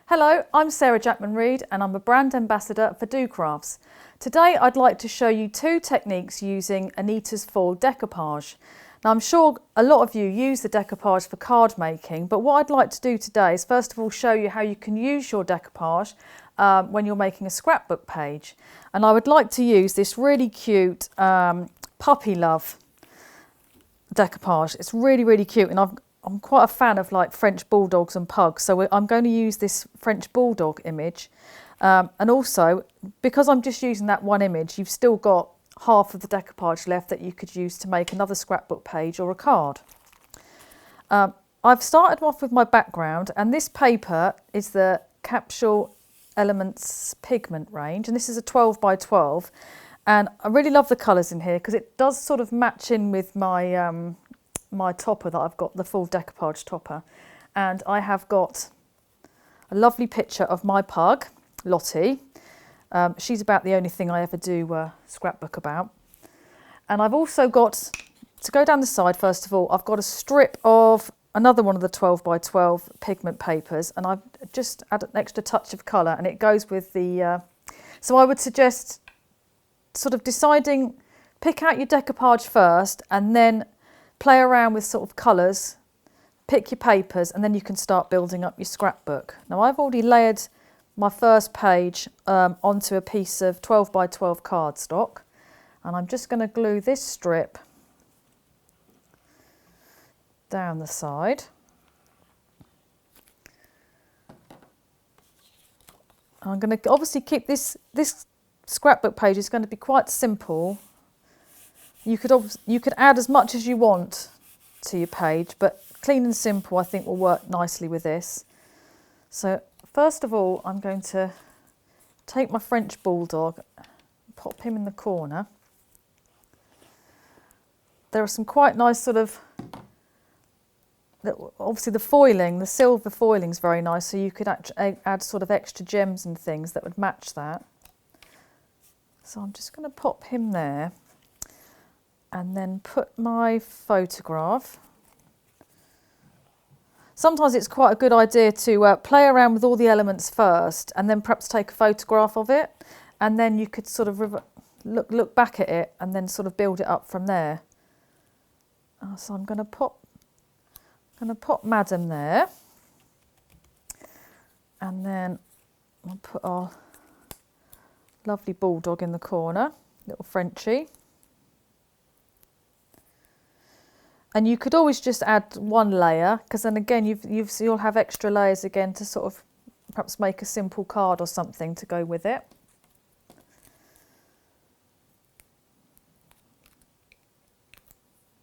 Hello, I'm Sarah Jackman Read and I'm a brand ambassador for docrafts. Today I'd like to show you two techniques using Anita's foil decoupage. Now I'm sure a lot of you use the decoupage for card making, but what I'd like to do today is first of all show you how you can use your decoupage when you're making a scrapbook page. And I would like to use this really cute puppy love decoupage. It's really cute, and I'm quite a fan of like French bulldogs and pugs, so I'm going to use this French bulldog image, and also because I'm just using that one image, you've still got half of the decoupage left that you could use to make another scrapbook page or a card. I've started off with my background, and this paper is the Capsule Elements pigment range, and this is a 12 by 12, and I really love the colours in here because it does sort of match in with my my topper that I've got, the full decoupage topper. And I have got a lovely picture of my pug, Lottie. She's about the only thing I ever do a scrapbook about. And I've also got, to go down the side first of all, I've got a strip of another one of the 12 by 12 pigment papers, and I've just added an extra touch of colour, and it goes with the, so I would suggest sort of deciding, pick out your decoupage first and then play around with sort of colours, pick your papers, and then you can start building up your scrapbook. Now I've already layered my first page onto a piece of 12 by 12 cardstock, and I'm just going to glue this strip down the side. I'm going to obviously keep this scrapbook page is going to be quite simple. You could add as much as you want to your page, but clean and simple I think will work nicely with this. So first of all, I'm going to take my French bulldog, pop him in the corner. There are some quite nice sort of, obviously the foiling, the silver foiling is very nice, so you could actually add sort of extra gems and things that would match that. So I'm just going to pop him there, and then put my photograph. Sometimes it's quite a good idea to play around with all the elements first and then perhaps take a photograph of it, and then you could sort of look back at it and then sort of build it up from there. So I'm going to pop Madam there, and then I'll put our lovely bulldog in the corner, little Frenchie. And you could always just add one layer, because then again you'll have extra layers again to sort of perhaps make a simple card or something to go with it.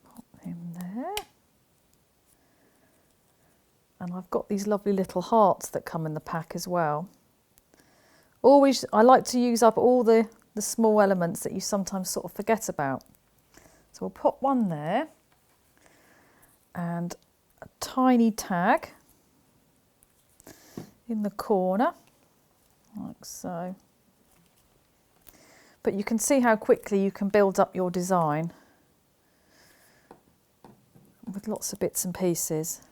Pop him there. And I've got these lovely little hearts that come in the pack as well. Always, I like to use up all the small elements that you sometimes sort of forget about. So we'll pop one there. And a tiny tag in the corner, like so. But you can see how quickly you can build up your design with lots of bits and pieces.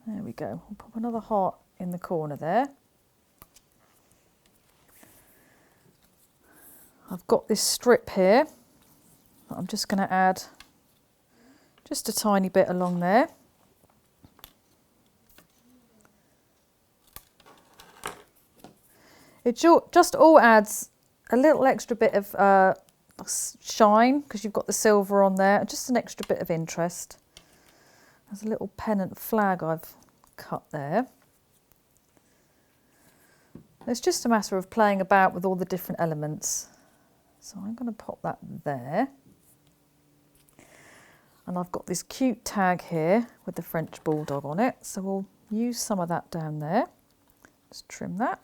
There we go. I'll pop another heart in the corner there. I've got this strip here that I'm just going to add just a tiny bit along there. It just all adds a little extra bit of shine because you've got the silver on there, and just an extra bit of interest. There's a little pennant flag I've cut there. It's just a matter of playing about with all the different elements. So I'm going to pop that there. And I've got this cute tag here with the French bulldog on it, so we'll use some of that down there. Just trim that.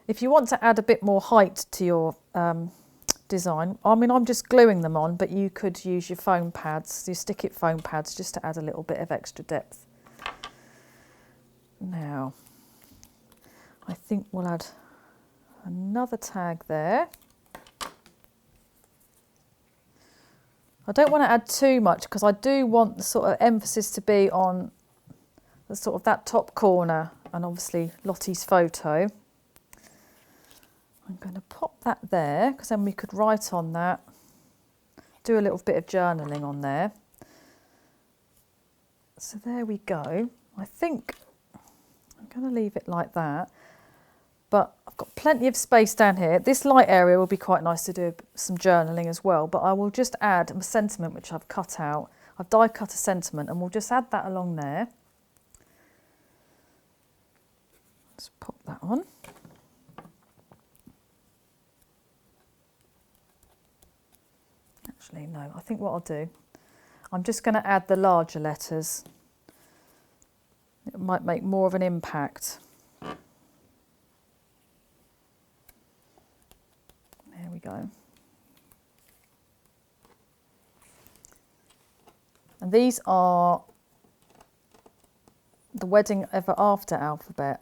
If you want to add a bit more height to your design, I mean I'm just gluing them on, but you could use your foam pads, your stick-it foam pads, just to add a little bit of extra depth. Now, I think we'll add another tag there. I don't want to add too much because I do want the sort of emphasis to be on the sort of that top corner and obviously Lottie's photo. I'm going to pop that there because then we could write on that, do a little bit of journaling on there. So there we go. I think I'm going to leave it like that, but I've got plenty of space down here. This light area will be quite nice to do some journaling as well, but I will just add a sentiment which I've cut out. I've die cut a sentiment and we'll just add that along there. Let's pop that on. Actually, no, I think what I'll do, I'm just going to add the larger letters. It might make more of an impact. There we go. And these are the Wedding Ever After alphabet.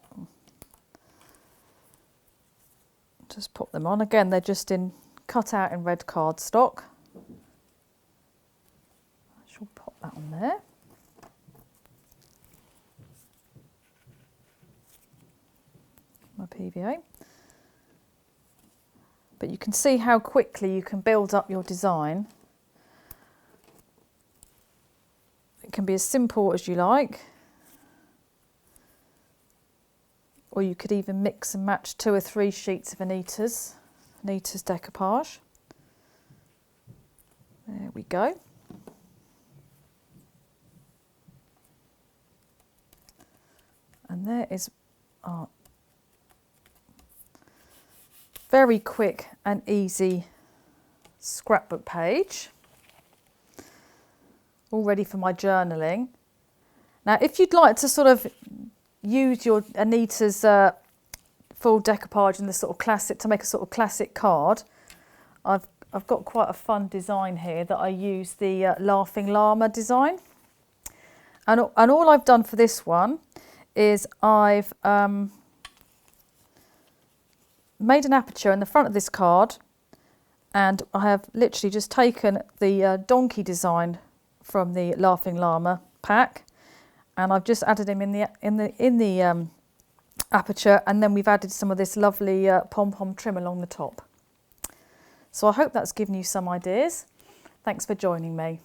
Just pop them on. Again, they're just cut out in red cardstock. I shall pop that on there. My PVA. But you can see how quickly you can build up your design. It can be as simple as you like, or you could even mix and match 2 or 3 sheets of Anita's decoupage. There we go. And there is our very quick and easy scrapbook page, all ready for my journaling. Now, if you'd like to sort of use your Anita's full decoupage in the sort of classic, to make a sort of classic card, I've got quite a fun design here that I use the Laughing Llama design. And all I've done for this one is I've made an aperture in the front of this card, and I have literally just taken the donkey design from the Laughing Llama pack, and I've just added him in the aperture, and then we've added some of this lovely pom-pom trim along the top. So I hope that's given you some ideas. Thanks for joining me.